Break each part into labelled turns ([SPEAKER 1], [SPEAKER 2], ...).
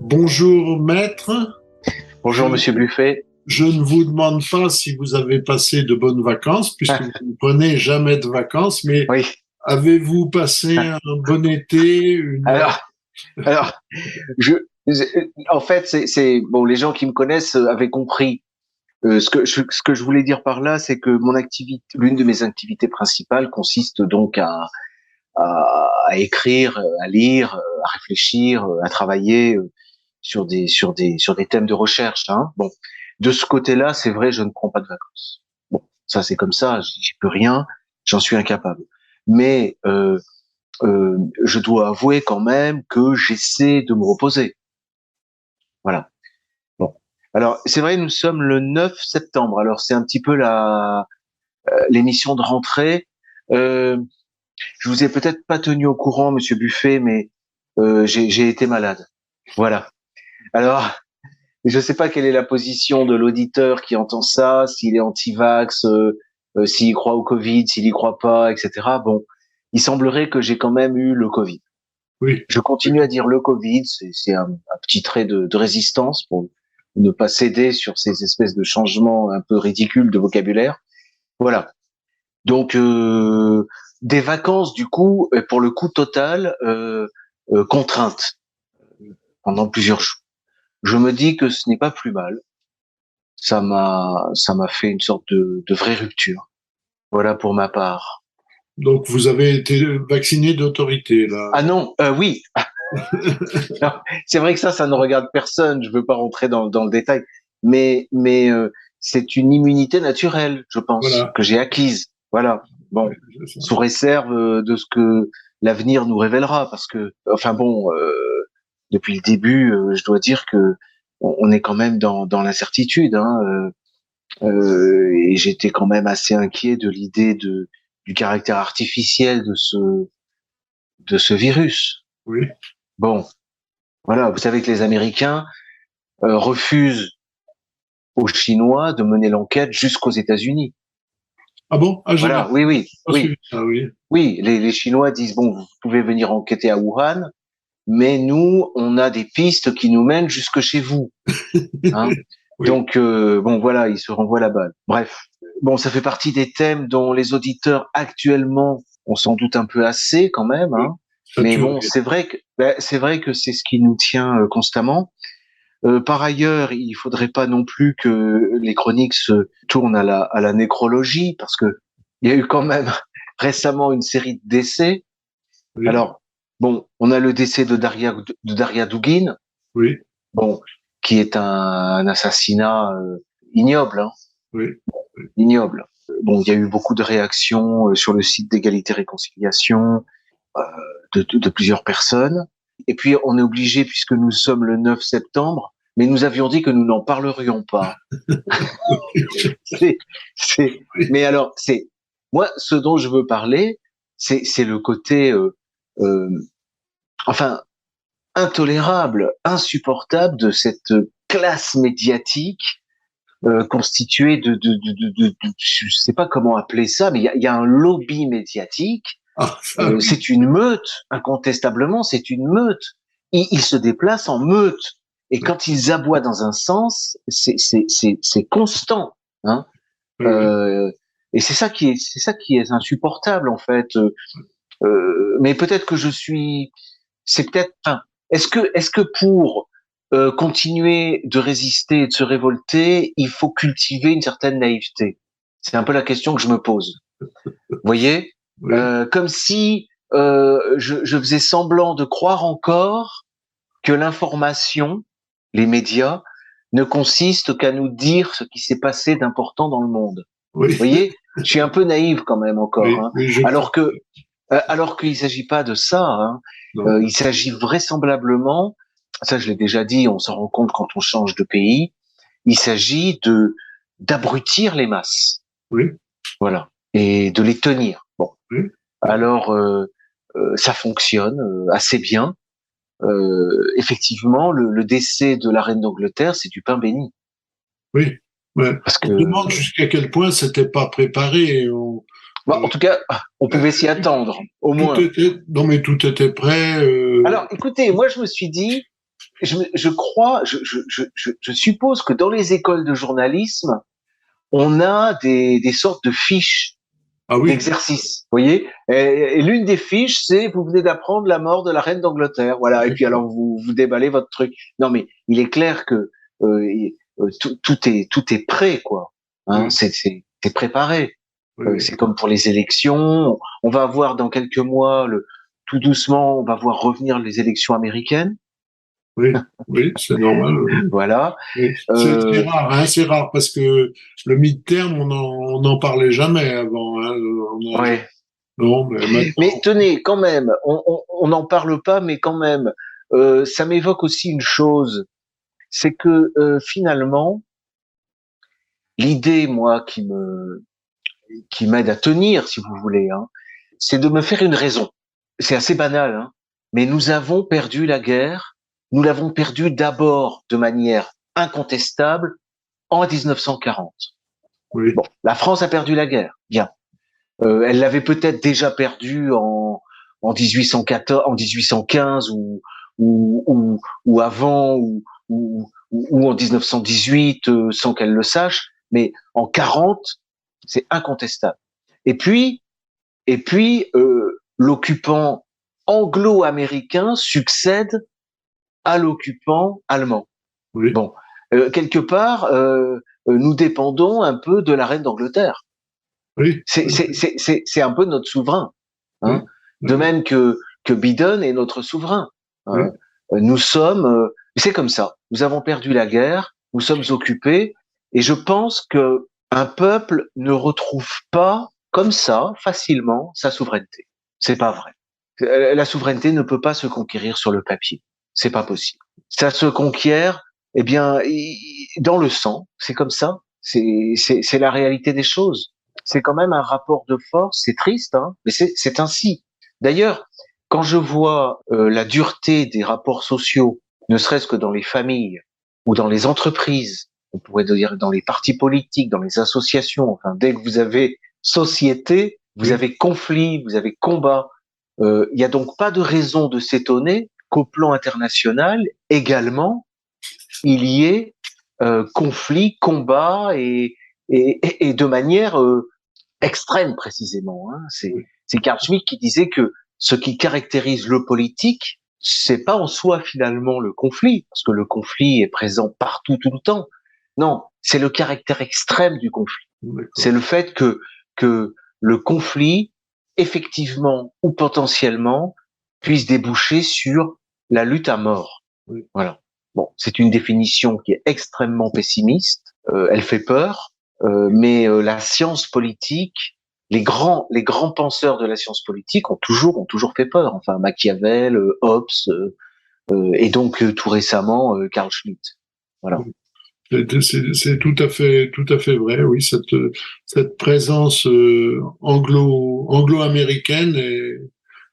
[SPEAKER 1] Bonjour maître, je,
[SPEAKER 2] Bonjour Monsieur Buffet.
[SPEAKER 1] je ne vous demande pas si vous avez passé de bonnes vacances, puisque vous ne prenez jamais de vacances, mais
[SPEAKER 2] Oui.
[SPEAKER 1] avez-vous passé un bon été,
[SPEAKER 2] Alors, alors, je, en fait, c'est bon. Les gens qui me connaissent avaient compris. Ce que je voulais dire par là, c'est que l'une de mes activités principales consiste donc à écrire, à lire, à réfléchir, à travailler sur des thèmes de recherche. Hein. Bon, de ce côté-là, c'est vrai, je ne prends pas de vacances. Bon, ça c'est comme ça, j'y peux rien, j'en suis incapable. Mais je dois avouer quand même que j'essaie de me reposer. Voilà. Bon. Alors, c'est vrai, nous sommes le 9 septembre. Alors, c'est un petit peu l'émission de rentrée. Euh, je vous ai peut-être pas tenu au courant, Monsieur Buffet, mais j'ai été malade. Voilà. Alors, je ne sais pas quelle est la position de l'auditeur qui entend ça, s'il est anti-vax, s'il croit au Covid, s'il y croit pas, etc. Bon, il semblerait que j'ai quand même eu le Covid.
[SPEAKER 1] oui,
[SPEAKER 2] Je continue à dire le Covid, c'est un petit trait de résistance pour ne pas céder sur ces espèces de changements un peu ridicules de vocabulaire. Voilà. Donc des vacances du coup, pour le coup total, contraintes pendant plusieurs jours. Je me dis que ce n'est pas plus mal. Ça m'a fait une sorte de vraie rupture. Voilà pour ma part.
[SPEAKER 1] donc vous avez été vacciné d'autorité, là.
[SPEAKER 2] Ah non, oui, non, c'est vrai que ça ne regarde personne. Je veux pas rentrer dans le détail, mais c'est une immunité naturelle, je pense,
[SPEAKER 1] Voilà.
[SPEAKER 2] que j'ai acquise. Voilà.
[SPEAKER 1] Ouais,
[SPEAKER 2] Bon,
[SPEAKER 1] c'est ça.
[SPEAKER 2] sous réserve de ce que l'avenir nous révélera, parce que, enfin bon, depuis le début, je dois dire que on est quand même dans l'incertitude, hein, et j'étais quand même assez inquiet de l'idée du caractère artificiel de ce virus.
[SPEAKER 1] Oui.
[SPEAKER 2] Bon, voilà, vous savez que les Américains refusent aux Chinois de mener l'enquête jusqu'aux États-Unis.
[SPEAKER 1] Ah bon? Ah, j'avais
[SPEAKER 2] Voilà, oui, oui,
[SPEAKER 1] pas
[SPEAKER 2] oui,
[SPEAKER 1] suivi ça, oui.
[SPEAKER 2] oui. Les Chinois disent bon, vous pouvez venir enquêter à Wuhan, mais nous, on a des pistes qui nous mènent jusque chez vous. Hein.
[SPEAKER 1] Oui,
[SPEAKER 2] Donc bon, voilà, ils se renvoient la balle. Bref, bon, ça fait partie des thèmes dont les auditeurs actuellement ont sans doute un peu assez quand même.
[SPEAKER 1] oui.
[SPEAKER 2] Hein. Mais bon,
[SPEAKER 1] Saturé.
[SPEAKER 2] c'est vrai que c'est ce qui nous tient constamment. Par ailleurs, il faudrait pas non plus que les chroniques se tournent à la nécrologie, parce que il y a eu quand même récemment une série de décès.
[SPEAKER 1] Oui,
[SPEAKER 2] Alors, bon, on a le décès de Daria Dugin,
[SPEAKER 1] oui,
[SPEAKER 2] bon, qui est un assassinat ignoble, hein,
[SPEAKER 1] oui.
[SPEAKER 2] ignoble. Bon, il y a eu beaucoup de réactions sur le site d'Égalité-Réconciliation euh, de plusieurs personnes. Et puis, on est obligé, puisque nous sommes le 9 septembre, mais nous avions dit que nous n'en parlerions pas. C'est, c'est,
[SPEAKER 1] Oui.
[SPEAKER 2] mais alors, moi, ce dont je veux parler, c'est le côté, euh, enfin, intolérable, insupportable de cette classe médiatique constituée je sais pas comment appeler ça, mais il y a un lobby médiatique.
[SPEAKER 1] Ah, ça, oui.
[SPEAKER 2] C'est une meute, incontestablement, c'est une meute. Ils se déplacent en meute. Et quand ils aboient dans un sens, c'est constant. Hein.
[SPEAKER 1] Oui, oui.
[SPEAKER 2] Euh, et c'est ça qui est insupportable en fait. Mais peut-être que c'est peut-être. Enfin, est-ce que pour continuer de résister et de se révolter, il faut cultiver une certaine naïveté? C'est un peu la question que je me pose. Vous voyez,
[SPEAKER 1] Oui.
[SPEAKER 2] comme si je faisais semblant de croire encore que l'information, les médias, ne consiste qu'à nous dire ce qui s'est passé d'important dans le monde.
[SPEAKER 1] Oui,
[SPEAKER 2] Vous voyez, je suis un peu naïf quand même encore,
[SPEAKER 1] oui,
[SPEAKER 2] hein.
[SPEAKER 1] oui, je
[SPEAKER 2] Alors
[SPEAKER 1] comprends.
[SPEAKER 2] que, alors qu'il ne s'agit pas de ça. Hein.
[SPEAKER 1] Non.
[SPEAKER 2] Il s'agit vraisemblablement, ça je l'ai déjà dit, on s'en rend compte quand on change de pays. Il s'agit de d'abrutir les masses,
[SPEAKER 1] Oui,
[SPEAKER 2] voilà, et de les tenir. Bon,
[SPEAKER 1] oui,
[SPEAKER 2] alors ça fonctionne assez bien. Effectivement, le décès de la reine d'Angleterre, c'est du pain béni,
[SPEAKER 1] oui. Ouais.
[SPEAKER 2] parce
[SPEAKER 1] On se demande
[SPEAKER 2] que,
[SPEAKER 1] jusqu'à quel point c'était pas préparé.
[SPEAKER 2] bah,
[SPEAKER 1] Euh,
[SPEAKER 2] en tout cas, on pouvait s'y attendre, au
[SPEAKER 1] tout
[SPEAKER 2] moins.
[SPEAKER 1] était, non mais tout était prêt.
[SPEAKER 2] Alors, écoutez, moi, je me suis dit, je crois, je suppose que dans les écoles de journalisme, on a des sortes de fiches
[SPEAKER 1] Ah oui,
[SPEAKER 2] d'exercices, vous voyez. Et l'une des fiches, c'est vous venez d'apprendre la mort de la reine d'Angleterre, voilà. Et puis alors vous déballez votre truc. Non, mais il est clair que tout est prêt, quoi. Hein,
[SPEAKER 1] oui,
[SPEAKER 2] c'est préparé.
[SPEAKER 1] oui,
[SPEAKER 2] C'est comme pour les élections. On va avoir dans quelques mois, tout doucement, on va voir revenir les élections américaines.
[SPEAKER 1] oui, oui, c'est normal. Oui.
[SPEAKER 2] Voilà.
[SPEAKER 1] Oui. C'est
[SPEAKER 2] Euh,
[SPEAKER 1] rare, hein, c'est rare parce que le mid-term, on n'en parlait jamais avant. Hein,
[SPEAKER 2] ouais.
[SPEAKER 1] non, mais
[SPEAKER 2] Mais
[SPEAKER 1] maintenant,
[SPEAKER 2] tenez, quand même, on n'en parle pas, mais quand même, ça m'évoque aussi une chose, c'est que finalement, l'idée, moi, qui m'aide à tenir, si vous voulez, hein, c'est de me faire une raison. C'est assez banal, hein, mais nous avons perdu la guerre. Nous l'avons perdue d'abord de manière incontestable en 1940.
[SPEAKER 1] oui,
[SPEAKER 2] Bon, la France a perdu la guerre, bien. Elle l'avait peut-être déjà perdue en 1814, en 1815 ou avant ou en 1918 sans qu'elle le sache, mais en 40, c'est incontestable. Et puis, l'occupant anglo-américain succède à l'occupant allemand.
[SPEAKER 1] oui,
[SPEAKER 2] Bon, quelque part, nous dépendons un peu de la reine d'Angleterre.
[SPEAKER 1] oui,
[SPEAKER 2] C'est un peu notre souverain,
[SPEAKER 1] oui,
[SPEAKER 2] hein. De
[SPEAKER 1] oui,
[SPEAKER 2] même que Biden est notre souverain.
[SPEAKER 1] oui,
[SPEAKER 2] Hein. Nous sommes, c'est comme ça. Nous avons perdu la guerre, nous sommes occupés, et je pense que un peuple ne retrouve pas comme ça facilement sa souveraineté. C'est pas vrai. La souveraineté ne peut pas se conquérir sur le papier. C'est pas possible. Ça se conquiert, eh bien, dans le sang. C'est comme ça. C'est la réalité des choses. C'est quand même un rapport de force. C'est triste, hein, mais c'est ainsi. D'ailleurs, quand je vois la dureté des rapports sociaux, ne serait-ce que dans les familles ou dans les entreprises, on pourrait dire dans les partis politiques, dans les associations, enfin, dès que vous avez société, vous
[SPEAKER 1] oui,
[SPEAKER 2] avez conflit, vous avez combat. Il n'y a donc pas de raison de s'étonner qu'au plan international, également, il y ait conflit, combat et de manière extrême précisément. Hein.
[SPEAKER 1] oui,
[SPEAKER 2] C'est Carl Schmitt qui disait que ce qui caractérise le politique, c'est pas en soi finalement le conflit, parce que le conflit est présent partout tout le temps. Non, c'est le caractère extrême du conflit. C'est
[SPEAKER 1] d'accord.
[SPEAKER 2] le fait que le conflit, effectivement ou potentiellement, puisse déboucher sur la lutte à mort.
[SPEAKER 1] Oui,
[SPEAKER 2] Voilà. Bon, c'est une définition qui est extrêmement pessimiste. Elle fait peur, mais la science politique, les grands penseurs de la science politique ont toujours fait peur. Enfin, Machiavel, Hobbes, et donc tout récemment Carl Schmitt. Voilà.
[SPEAKER 1] oui. C'est tout à fait vrai, oui, cette présence anglo-américaine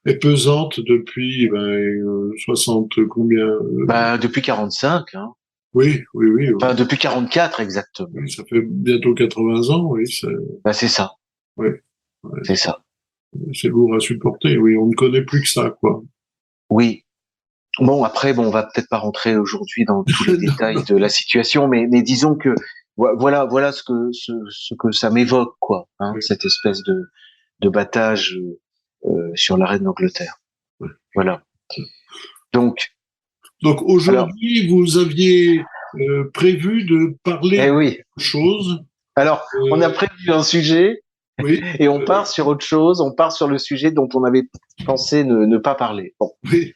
[SPEAKER 1] est pesante depuis 60 combien
[SPEAKER 2] Bah, depuis 45, hein.
[SPEAKER 1] oui, oui, oui,
[SPEAKER 2] Enfin,
[SPEAKER 1] oui,
[SPEAKER 2] depuis 44 exactement.
[SPEAKER 1] oui, ça fait bientôt 80 ans, oui,
[SPEAKER 2] Bah, c'est ça,
[SPEAKER 1] oui, ouais,
[SPEAKER 2] c'est ça.
[SPEAKER 1] c'est lourd à supporter, oui, on ne connaît plus que ça, quoi.
[SPEAKER 2] Oui. Bon, après, bon, on va peut-être pas rentrer aujourd'hui dans tous les
[SPEAKER 1] Non,
[SPEAKER 2] détails
[SPEAKER 1] non,
[SPEAKER 2] de la situation, mais disons que voilà ce que ça m'évoque, quoi, hein,
[SPEAKER 1] oui,
[SPEAKER 2] cette espèce de battage sur la reine d'Angleterre.
[SPEAKER 1] oui.
[SPEAKER 2] Voilà. Donc,
[SPEAKER 1] Donc
[SPEAKER 2] alors,
[SPEAKER 1] aujourd'hui, vous aviez prévu de parler
[SPEAKER 2] eh
[SPEAKER 1] de
[SPEAKER 2] oui.
[SPEAKER 1] choses,
[SPEAKER 2] Alors, on a
[SPEAKER 1] euh,
[SPEAKER 2] prévu un sujet
[SPEAKER 1] oui,
[SPEAKER 2] et on part sur autre chose. On part sur le sujet dont on avait pensé ne pas parler. Bon.
[SPEAKER 1] oui.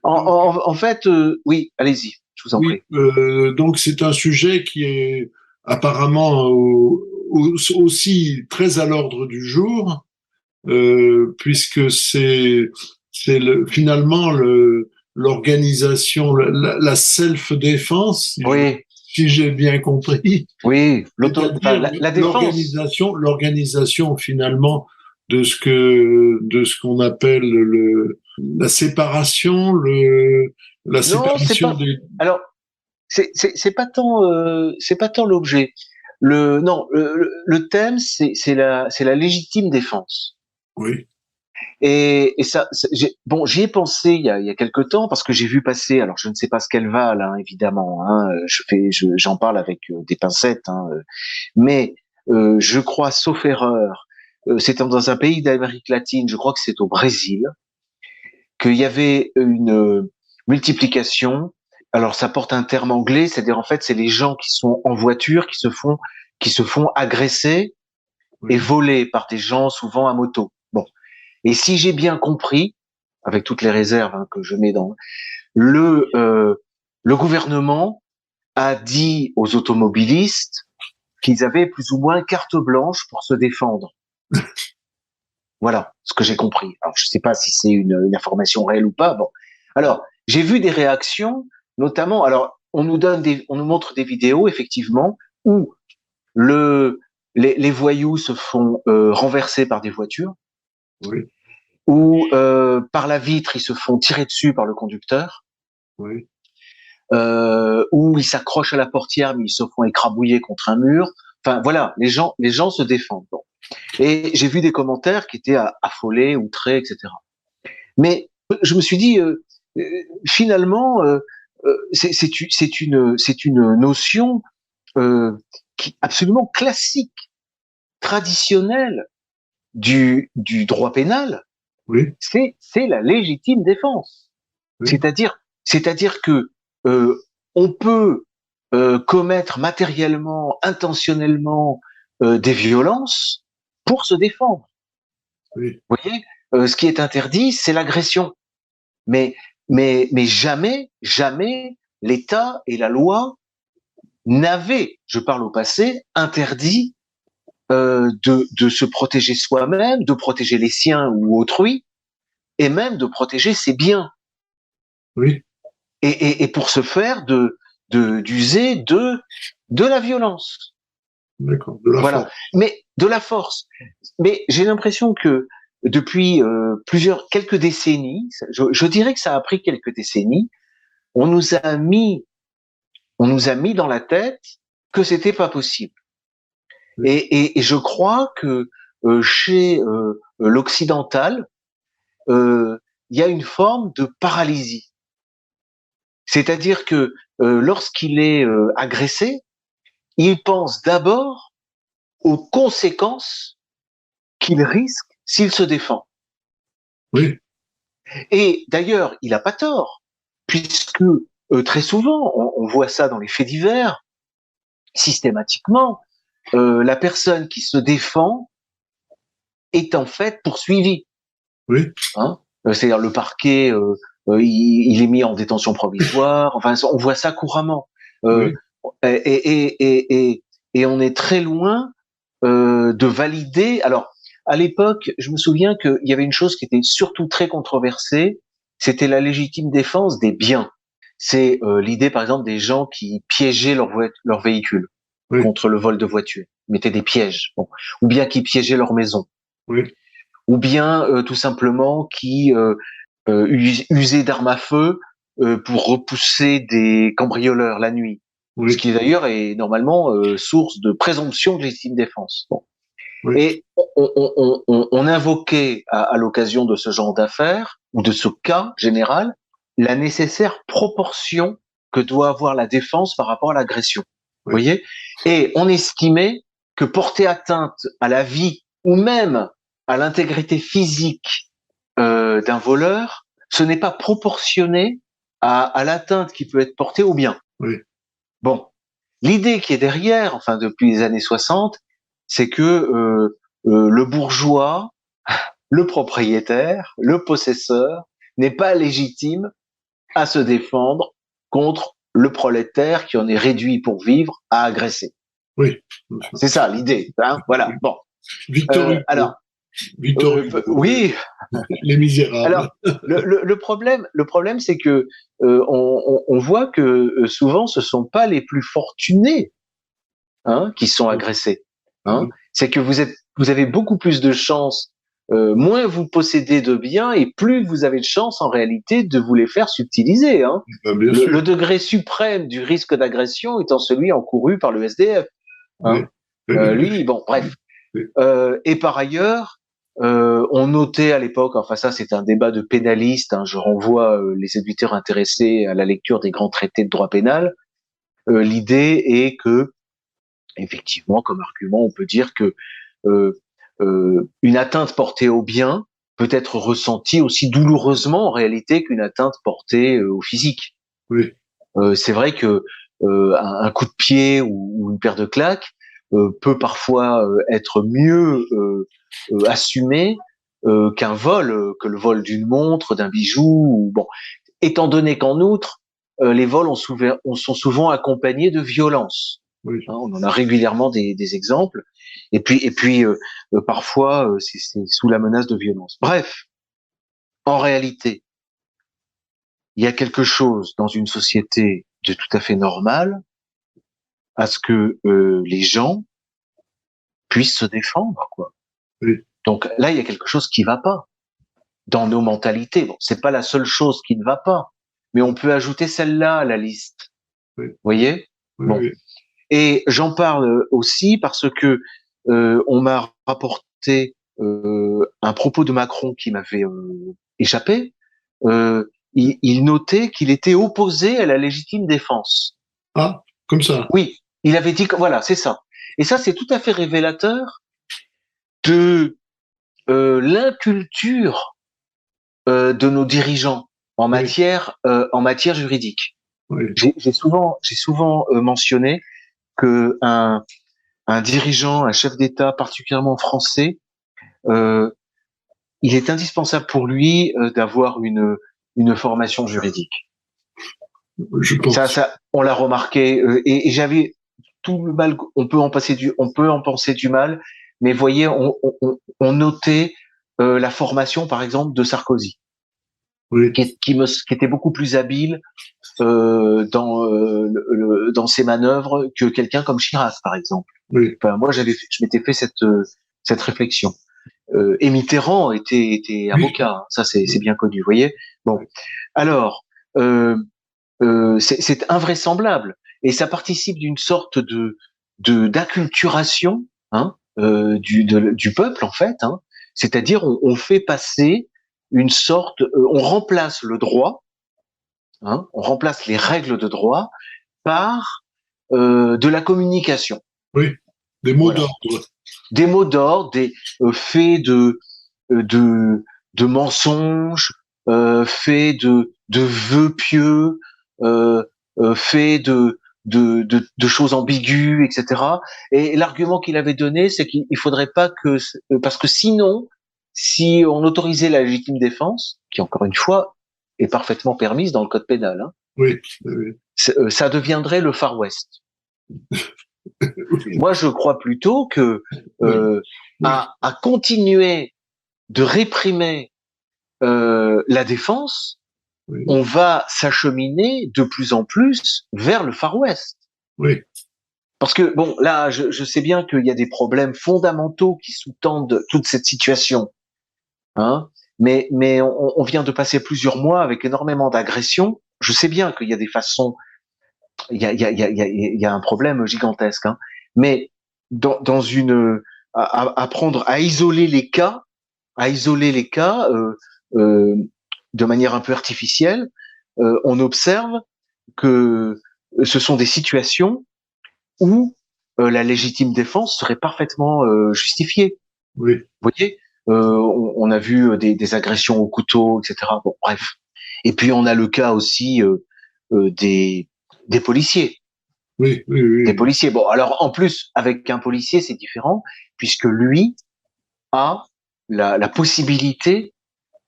[SPEAKER 1] Donc,
[SPEAKER 2] En fait, oui, allez-y, je vous en
[SPEAKER 1] oui,
[SPEAKER 2] prie.
[SPEAKER 1] donc c'est un sujet qui est apparemment aussi très à l'ordre du jour, puisque finalement l'organisation, la self-défense,
[SPEAKER 2] Oui,
[SPEAKER 1] si j'ai bien compris,
[SPEAKER 2] oui, enfin,
[SPEAKER 1] c'est-à-dire
[SPEAKER 2] la défense.
[SPEAKER 1] l'organisation finalement de ce qu'on appelle la séparation, la
[SPEAKER 2] Non, c'est
[SPEAKER 1] séparation
[SPEAKER 2] pas.
[SPEAKER 1] des,
[SPEAKER 2] Alors, c'est pas tant l'objet. Non, le thème c'est la légitime défense.
[SPEAKER 1] oui,
[SPEAKER 2] Et ça, bon, j'y ai pensé il y a quelque temps parce que j'ai vu passer. Alors, je ne sais pas ce qu'elle valent, hein, évidemment. Hein, j'en parle avec des pincettes. Hein, mais je crois, sauf erreur, c'était dans un pays d'Amérique latine. Je crois que c'est au Brésil qu'il y avait une multiplication. Alors, ça porte un terme anglais, c'est-à-dire en fait, c'est les gens qui sont en voiture qui se font agresser et voler par des gens souvent à moto. Bon. Et si j'ai bien compris, avec toutes les réserves hein, que je mets dans le gouvernement a dit aux automobilistes qu'ils avaient plus ou moins carte blanche pour se défendre. Voilà ce que j'ai compris. Alors je ne sais pas si c'est une information réelle ou pas. Bon, alors j'ai vu des réactions, notamment. Alors on nous montre des vidéos effectivement où les voyous se font renverser par des voitures.
[SPEAKER 1] Oui.
[SPEAKER 2] Ou par la vitre, ils se font tirer dessus par le conducteur,
[SPEAKER 1] oui.
[SPEAKER 2] Ou ils s'accrochent à la portière, mais ils se font écrabouiller contre un mur. Enfin voilà, les gens se défendent. Bon. Et j'ai vu des commentaires qui étaient affolés, outrés, etc. Mais je me suis dit, finalement, c'est une notion qui absolument classique, traditionnelle du droit pénal.
[SPEAKER 1] Oui.
[SPEAKER 2] C'est la légitime défense.
[SPEAKER 1] Oui.
[SPEAKER 2] C'est-à-dire que on peut commettre matériellement, intentionnellement des violences pour se défendre.
[SPEAKER 1] Oui.
[SPEAKER 2] Vous voyez, ce qui est interdit, c'est l'agression. Mais jamais l'État et la loi n'avaient, je parle au passé, interdit de se protéger soi-même, de protéger les siens ou autrui, et même de protéger ses biens.
[SPEAKER 1] Oui.
[SPEAKER 2] Et pour ce faire, d'user de la violence.
[SPEAKER 1] D'accord, de la force.
[SPEAKER 2] Mais de la force. Mais j'ai l'impression que depuis quelques décennies, je dirais que ça a pris quelques décennies, on nous a mis dans la tête que c'était pas possible.
[SPEAKER 1] Oui.
[SPEAKER 2] Et je crois que chez l'occidental, il y a une forme de paralysie. C'est-à-dire que lorsqu'il est agressé, il pense d'abord aux conséquences qu'il risque s'il se défend.
[SPEAKER 1] Oui.
[SPEAKER 2] Et d'ailleurs, il n'a pas tort, puisque très souvent, on voit ça dans les faits divers, systématiquement, la personne qui se défend est en fait poursuivie.
[SPEAKER 1] Oui.
[SPEAKER 2] Hein, c'est-à-dire le parquet, il est mis en détention provisoire. Enfin, on voit ça couramment.
[SPEAKER 1] Oui.
[SPEAKER 2] Et on est très loin de valider. Alors, à l'époque, je me souviens qu'il y avait une chose qui était surtout très controversée, c'était la légitime défense des biens. C'est l'idée, par exemple, des gens qui piégeaient leur véhicule contre le vol de voiture, mettaient des pièges, bon. Ou bien qui piégeaient leur maison.
[SPEAKER 1] Oui.
[SPEAKER 2] Ou bien tout simplement qui usaient d'armes à feu pour repousser des cambrioleurs la nuit.
[SPEAKER 1] Oui.
[SPEAKER 2] Ce qui d'ailleurs est normalement source de présomption de légitime défense. Bon.
[SPEAKER 1] Oui.
[SPEAKER 2] Et on invoquait à l'occasion de ce genre d'affaires ou de ce cas général la nécessaire proportion que doit avoir la défense par rapport à l'agression.
[SPEAKER 1] Oui.
[SPEAKER 2] Vous voyez ? Et on estimait que porter atteinte à la vie ou même à l'intégrité physique d'un voleur, ce n'est pas proportionné à l'atteinte qui peut être portée au bien.
[SPEAKER 1] Oui.
[SPEAKER 2] Bon, l'idée qui est derrière, enfin depuis les années 60, c'est que le bourgeois, le propriétaire, le possesseur n'est pas légitime à se défendre contre le prolétaire qui en est réduit pour vivre à agresser.
[SPEAKER 1] Oui.
[SPEAKER 2] C'est ça l'idée. Hein, voilà. Bon.
[SPEAKER 1] Victor Hugo.
[SPEAKER 2] Alors,
[SPEAKER 1] Victor Hugo.
[SPEAKER 2] oui.
[SPEAKER 1] Les Misérables.
[SPEAKER 2] Alors, le problème, c'est que on voit que souvent, ce sont pas les plus fortunés qui sont agressés. Hein. C'est que vous avez beaucoup plus de chances, moins vous possédez de biens et plus vous avez de chances en réalité de vous les faire subtiliser. Hein. Le degré suprême du risque d'agression étant celui encouru par le SDF. Hein.
[SPEAKER 1] Oui.
[SPEAKER 2] Lui, bon, bref. Et par ailleurs, On notait à l'époque, enfin ça c'est un débat de pénalistes, hein, je renvoie les éditeurs intéressés à la lecture des grands traités de droit pénal. L'idée est que, effectivement, comme argument, on peut dire que euh, une atteinte portée au bien peut être ressentie aussi douloureusement en réalité qu'une atteinte portée au physique.
[SPEAKER 1] Oui.
[SPEAKER 2] C'est vrai que un coup de pied ou une paire de claques peut parfois être mieux assumé qu'un vol, que le vol d'une montre, d'un bijou. Ou, bon, étant donné qu'en outre, les vols sont souvent accompagnés de violence.
[SPEAKER 1] Oui.
[SPEAKER 2] Hein, on en a régulièrement des exemples. Et puis parfois, c'est sous la menace de violence. Bref, en réalité, il y a quelque chose dans une société de tout à fait normal à ce que les gens puissent se défendre, quoi.
[SPEAKER 1] Oui.
[SPEAKER 2] Donc là, il y a quelque chose qui va pas dans nos mentalités. Bon, c'est pas la seule chose qui ne va pas, mais on peut ajouter celle-là à la liste.
[SPEAKER 1] Oui.
[SPEAKER 2] Vous voyez?
[SPEAKER 1] Oui,
[SPEAKER 2] Bon.
[SPEAKER 1] oui.
[SPEAKER 2] Et j'en parle aussi parce que on m'a rapporté un propos de Macron qui m'avait échappé. Il notait qu'il était opposé à la légitime défense.
[SPEAKER 1] Ah, comme ça.
[SPEAKER 2] Oui, il avait dit que voilà, c'est ça. Et ça, c'est tout à fait révélateur de l'inculture de nos dirigeants
[SPEAKER 1] Oui.
[SPEAKER 2] en matière juridique.
[SPEAKER 1] Oui.
[SPEAKER 2] J'ai souvent mentionné que un dirigeant, un chef d'État particulièrement français, euh, il est indispensable pour lui d'avoir une formation juridique.
[SPEAKER 1] Je pense.
[SPEAKER 2] On l'a remarqué et j'avais tout le mal. On peut en penser du mal, mais voyez, on notait la formation, par exemple, de Sarkozy,
[SPEAKER 1] Oui.
[SPEAKER 2] qui était beaucoup plus habile dans ses manœuvres que quelqu'un comme Chirac, par exemple.
[SPEAKER 1] Oui.
[SPEAKER 2] Enfin, moi, je m'étais fait cette réflexion. Et Mitterrand était
[SPEAKER 1] Oui.
[SPEAKER 2] avocat, hein, ça c'est bien connu, vous voyez. Bon, alors c'est invraisemblable et ça participe d'une sorte de d'acculturation hein, du peuple en fait. Hein. C'est-à-dire on fait passer une sorte, on remplace le droit, hein, on remplace les règles de droit par de la communication.
[SPEAKER 1] Oui. Des mots
[SPEAKER 2] Voilà.
[SPEAKER 1] d'ordre.
[SPEAKER 2] Des mots d'ordre, des faits de, de mensonges, faits de vœux pieux, euh, faits de choses ambiguës, etc. Et l'argument qu'il avait donné, c'est qu'il faudrait pas que, parce que sinon, si on autorisait la légitime défense, qui encore une fois est parfaitement permise dans le code pénal, hein,
[SPEAKER 1] Oui. Oui.
[SPEAKER 2] ça deviendrait le Far West.
[SPEAKER 1] Oui.
[SPEAKER 2] Moi, je crois plutôt que
[SPEAKER 1] Oui. Oui.
[SPEAKER 2] à continuer de réprimer la défense,
[SPEAKER 1] Oui.
[SPEAKER 2] on va s'acheminer de plus en plus vers le Far West.
[SPEAKER 1] Oui.
[SPEAKER 2] Parce que bon, là, je sais bien qu'il y a des problèmes fondamentaux qui sous-tendent toute cette situation, hein. Mais on vient de passer plusieurs mois avec énormément d'agressions. Je sais bien qu'il y a des façons, il y a un problème gigantesque, hein. Mais dans une apprendre à isoler les cas, euh, de manière un peu artificielle, on observe que ce sont des situations où la légitime défense serait parfaitement justifiée.
[SPEAKER 1] Oui.
[SPEAKER 2] Vous voyez, on a vu des agressions au couteau, etc. Bon, bref. Et puis on a le cas aussi des policiers.
[SPEAKER 1] Oui. Oui.
[SPEAKER 2] Des
[SPEAKER 1] Oui.
[SPEAKER 2] policiers. Bon, alors en plus, avec un policier, c'est différent, puisque lui a la possibilité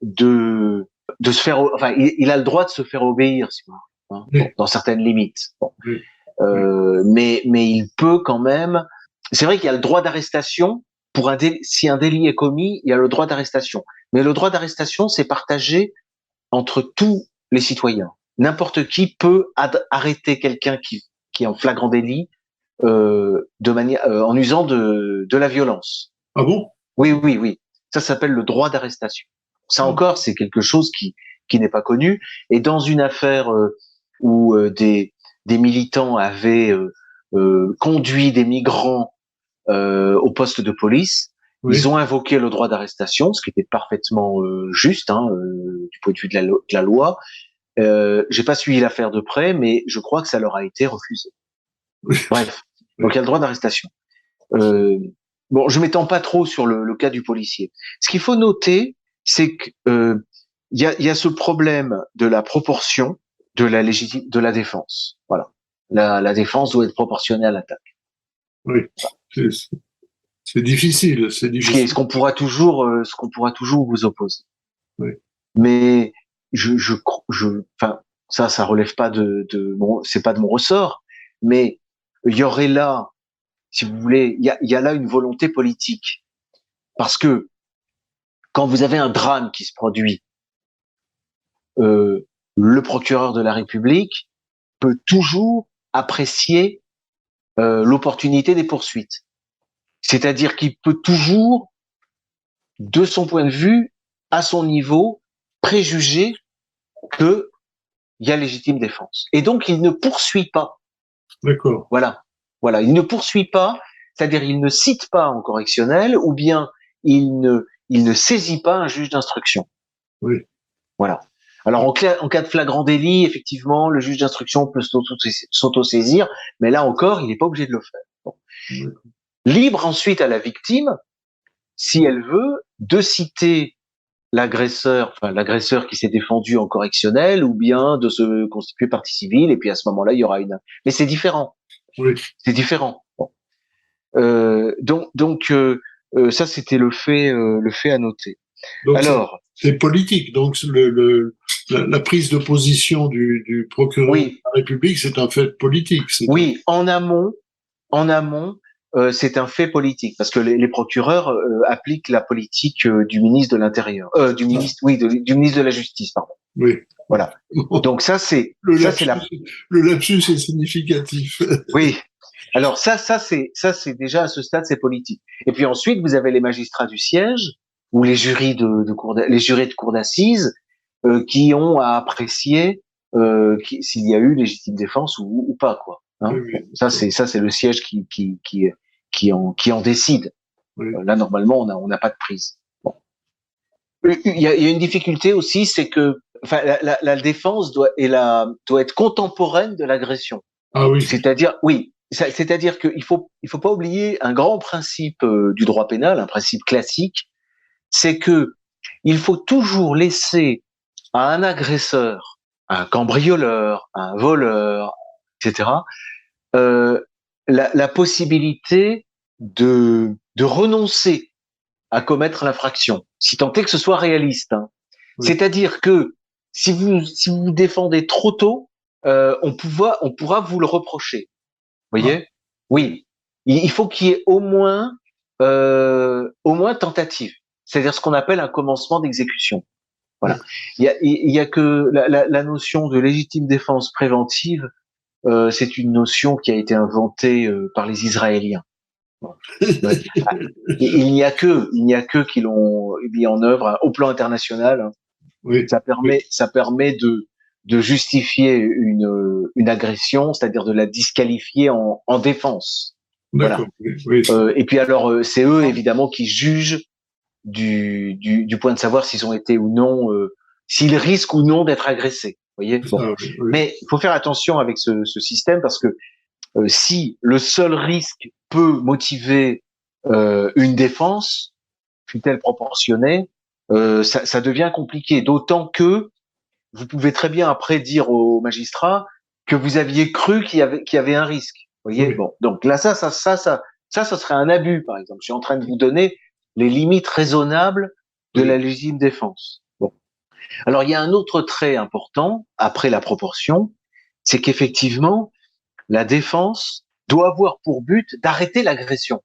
[SPEAKER 2] de, de se faire, enfin, il a le droit de se faire obéir, si vous voulez, hein,
[SPEAKER 1] Oui.
[SPEAKER 2] bon, dans certaines limites. Bon.
[SPEAKER 1] Oui. Oui.
[SPEAKER 2] Mais il peut quand même. C'est vrai qu'il y a le droit d'arrestation pour si un délit est commis, il y a le droit d'arrestation. Mais le droit d'arrestation, c'est partagé entre tous les citoyens. N'importe qui peut arrêter quelqu'un qui est en flagrant délit de manière en usant de la violence.
[SPEAKER 1] Ah bon?
[SPEAKER 2] Oui, oui, oui. Ça s'appelle le droit d'arrestation. Ça
[SPEAKER 1] Ah.
[SPEAKER 2] encore, c'est quelque chose qui n'est pas connu. Et dans une affaire où des militants avaient conduit des migrants au poste de police,
[SPEAKER 1] Oui.
[SPEAKER 2] Ils ont invoqué le droit d'arrestation, ce qui était parfaitement juste du point de vue de la loi. J'ai pas suivi l'affaire de près, mais je crois que ça leur a été refusé. Bref, donc il y a le droit d'arrestation. Bon, je m'étends pas trop sur le cas du policier. Ce qu'il faut noter, c'est que il y a ce problème de la proportion de la défense. Voilà, la défense doit être proportionnée à l'attaque.
[SPEAKER 1] Oui. C'est difficile, c'est difficile.
[SPEAKER 2] Ce qu'on pourra toujours vous opposer.
[SPEAKER 1] Oui.
[SPEAKER 2] Mais enfin, ça relève pas c'est pas de mon ressort, mais il y aurait là, si vous voulez, il y a là une volonté politique, parce que quand vous avez un drame qui se produit, le procureur de la République peut toujours apprécier l'opportunité des poursuites. C'est-à-dire qu'il peut toujours, de son point de vue, à son niveau, préjuger que il y a légitime défense. Et donc, il ne poursuit pas.
[SPEAKER 1] D'accord.
[SPEAKER 2] Voilà. Il ne poursuit pas, c'est-à-dire il ne cite pas en correctionnel, ou bien il ne saisit pas un juge d'instruction.
[SPEAKER 1] Oui.
[SPEAKER 2] Voilà. Alors, en cas de flagrant délit, effectivement, le juge d'instruction peut s'auto-saisir, mais là encore, il n'est pas obligé de le faire. Bon. Libre ensuite à la victime, si elle veut, de citer l'agresseur qui s'est défendu en correctionnel, ou bien de se constituer partie civile, et puis à ce moment-là, il y aura une... Mais c'est différent.
[SPEAKER 1] Oui.
[SPEAKER 2] C'est différent. Bon. Donc, ça, c'était le fait à noter.
[SPEAKER 1] Donc
[SPEAKER 2] alors,
[SPEAKER 1] c'est politique. Donc la prise de position du procureur de la République, c'est un fait politique.
[SPEAKER 2] Oui, en amont, c'est un fait politique, parce que les procureurs appliquent la politique du ministre de l'Intérieur, du ministre de la Justice, pardon.
[SPEAKER 1] Oui.
[SPEAKER 2] Voilà. Donc
[SPEAKER 1] le lapsus est significatif.
[SPEAKER 2] Oui. Alors ça c'est déjà à ce stade c'est politique. Et puis ensuite vous avez les magistrats du siège ou les jurys les jurés de cour d'assises qui ont à apprécier s'il y a eu légitime défense ou pas quoi. Hein.
[SPEAKER 1] Oui.
[SPEAKER 2] Ça c'est le siège qui en décide.
[SPEAKER 1] Oui.
[SPEAKER 2] Là normalement on n'a pas de prise. Bon. Il y a une difficulté aussi, c'est que la défense doit être contemporaine de l'agression.
[SPEAKER 1] Ah oui.
[SPEAKER 2] C'est-à-dire qu'il faut pas oublier un grand principe du droit pénal, un principe classique, c'est que il faut toujours laisser à un agresseur, à un cambrioleur, à un voleur, etc., la possibilité de renoncer à commettre l'infraction, si tant est que ce soit réaliste. Hein. Oui. C'est-à-dire que si vous défendez trop tôt, on pourra vous le reprocher. Vous voyez ? Ah. Oui. Il faut qu'il y ait au moins tentative. C'est-à-dire ce qu'on appelle un commencement d'exécution. Voilà. Oui. Il y a que la notion de légitime défense préventive, c'est une notion qui a été inventée par les Israéliens. Bon. Ouais. Il n'y a que qui l'ont mis en œuvre au plan international. Hein. Oui. Ça permet de justifier une agression, c'est-à-dire de la disqualifier en défense. Voilà. Oui. Et puis alors, c'est eux évidemment qui jugent du point de savoir s'ils ont été ou non, s'ils risquent ou non d'être agressés. Vous voyez. Bon. Oui. Mais il faut faire attention avec ce système parce que si le seul risque peut motiver une défense, fût-elle proportionnée, ça devient compliqué. D'autant que vous pouvez très bien après dire au magistrat que vous aviez cru qu'il y avait un risque. Vous voyez. Oui. Bon, donc là ça serait un abus, par exemple. Je suis en train de vous donner les limites raisonnables de la légitime défense. Bon. Alors il y a un autre trait important après la proportion, c'est qu'effectivement la défense doit avoir pour but d'arrêter l'agression,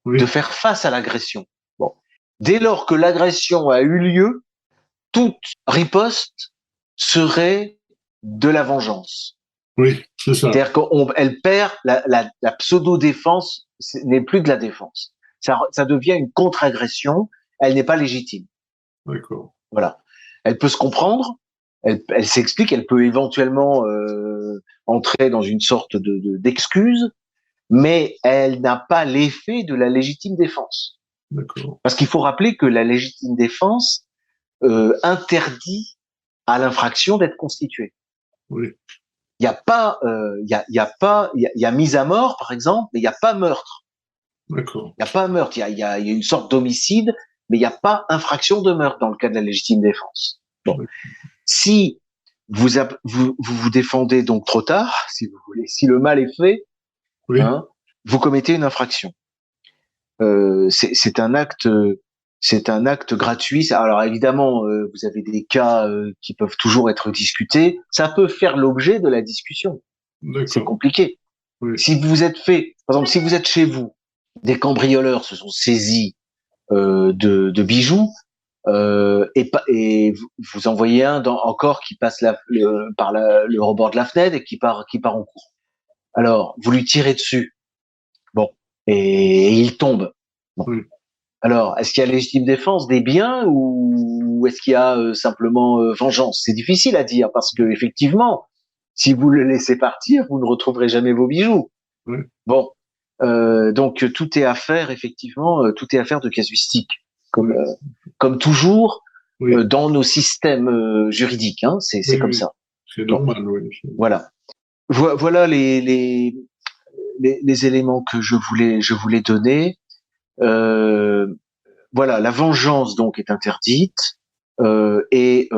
[SPEAKER 2] de faire face à l'agression. Bon. Dès lors que l'agression a eu lieu, toute riposte serait de la vengeance.
[SPEAKER 1] Oui, c'est ça.
[SPEAKER 2] C'est-à-dire qu'elle perd la pseudo-défense, n'est plus de la défense. Ça devient une contre-agression, elle n'est pas légitime.
[SPEAKER 1] D'accord.
[SPEAKER 2] Voilà. Elle peut se comprendre, elle s'explique, elle peut éventuellement entrer dans une sorte d'excuse, mais elle n'a pas l'effet de la légitime défense.
[SPEAKER 1] D'accord.
[SPEAKER 2] Parce qu'il faut rappeler que la légitime défense interdit à l'infraction d'être constituée.
[SPEAKER 1] Oui.
[SPEAKER 2] Il y a pas, il y a mise à mort par exemple, mais il n'y a pas meurtre.
[SPEAKER 1] D'accord.
[SPEAKER 2] Il n'y a pas meurtre. Il y a une sorte d'homicide, mais il n'y a pas infraction de meurtre dans le cas de la légitime défense. Bon,
[SPEAKER 1] Oui.
[SPEAKER 2] si vous défendez donc trop tard, si vous voulez, si le mal est fait,
[SPEAKER 1] Oui.
[SPEAKER 2] hein, vous commettez une infraction. C'est un acte. C'est un acte gratuit. Alors évidemment, vous avez des cas qui peuvent toujours être discutés. Ça peut faire l'objet de la discussion. C'est
[SPEAKER 1] D'accord.
[SPEAKER 2] compliqué.
[SPEAKER 1] Oui.
[SPEAKER 2] Si vous êtes fait, par exemple, si vous êtes chez vous, des cambrioleurs se sont saisis de bijoux et vous envoyez un encore qui passe par le rebord de la fenêtre et qui part en courant. Alors vous lui tirez dessus, bon, et il tombe. Bon.
[SPEAKER 1] Oui.
[SPEAKER 2] Alors, est-ce qu'il y a légitime défense des biens ou est-ce qu'il y a simplement vengeance? C'est difficile à dire parce que effectivement, si vous le laissez partir, vous ne retrouverez jamais vos bijoux.
[SPEAKER 1] Oui.
[SPEAKER 2] Bon, donc tout est affaire effectivement, tout est affaire de casuistique, comme
[SPEAKER 1] Oui.
[SPEAKER 2] comme toujours
[SPEAKER 1] Oui.
[SPEAKER 2] dans nos systèmes juridiques. Hein, c'est
[SPEAKER 1] Oui,
[SPEAKER 2] comme
[SPEAKER 1] oui.
[SPEAKER 2] ça.
[SPEAKER 1] C'est
[SPEAKER 2] Bon,
[SPEAKER 1] normal, oui.
[SPEAKER 2] voilà. Voilà les éléments que je voulais donner. Voilà, la vengeance donc est interdite et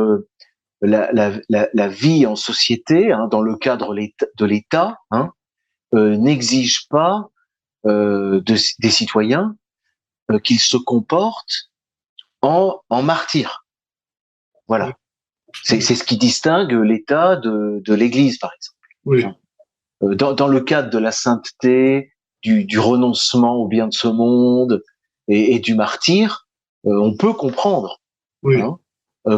[SPEAKER 2] la vie en société, hein, dans le cadre de l'État, hein, n'exige pas des citoyens qu'ils se comportent en martyrs.
[SPEAKER 1] Oui.
[SPEAKER 2] Voilà, c'est ce qui distingue l'État de l'Église, par exemple.
[SPEAKER 1] Oui.
[SPEAKER 2] Hein. Dans le cadre de la sainteté, du renoncement au bien de ce monde et du martyr, on peut comprendre
[SPEAKER 1] Oui.
[SPEAKER 2] hein,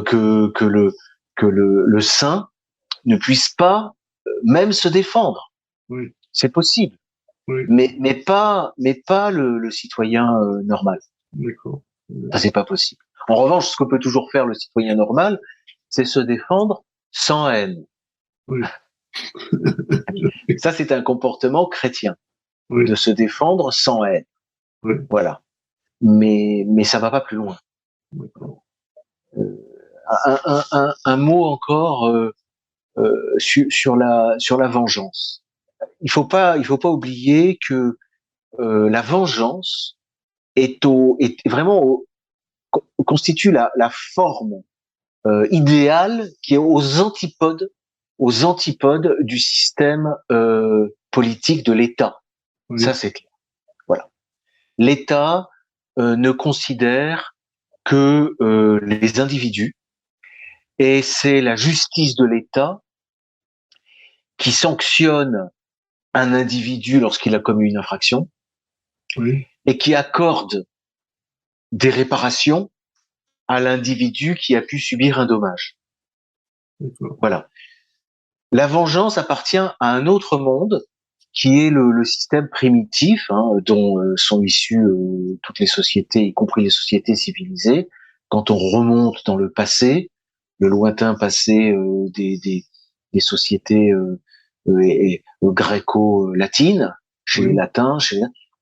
[SPEAKER 2] que le saint ne puisse pas même se défendre.
[SPEAKER 1] Oui.
[SPEAKER 2] C'est possible,
[SPEAKER 1] Oui.
[SPEAKER 2] mais pas le citoyen normal.
[SPEAKER 1] D'accord.
[SPEAKER 2] Ça c'est pas possible. En revanche, ce que peut toujours faire le citoyen normal, c'est se défendre sans haine.
[SPEAKER 1] Oui.
[SPEAKER 2] Ça c'est un comportement chrétien,
[SPEAKER 1] Oui.
[SPEAKER 2] de se défendre sans haine.
[SPEAKER 1] Oui.
[SPEAKER 2] Voilà. Mais ça va pas plus loin.
[SPEAKER 1] D'accord.
[SPEAKER 2] Un mot encore sur la vengeance. Il faut pas oublier que la vengeance est vraiment constitue la forme idéale qui est aux antipodes du système politique de l'État.
[SPEAKER 1] Oui.
[SPEAKER 2] Ça c'est clair. Voilà. L'État ne considère que les individus et c'est la justice de l'État qui sanctionne un individu lorsqu'il a commis une infraction
[SPEAKER 1] Oui.
[SPEAKER 2] et qui accorde des réparations à l'individu qui a pu subir un dommage.
[SPEAKER 1] D'accord.
[SPEAKER 2] Voilà. La vengeance appartient à un autre monde qui est le système primitif hein, dont sont issues toutes les sociétés, y compris les sociétés civilisées. Quand on remonte dans le passé, le lointain passé des sociétés gréco-latines, chez les
[SPEAKER 1] Oui.
[SPEAKER 2] latins,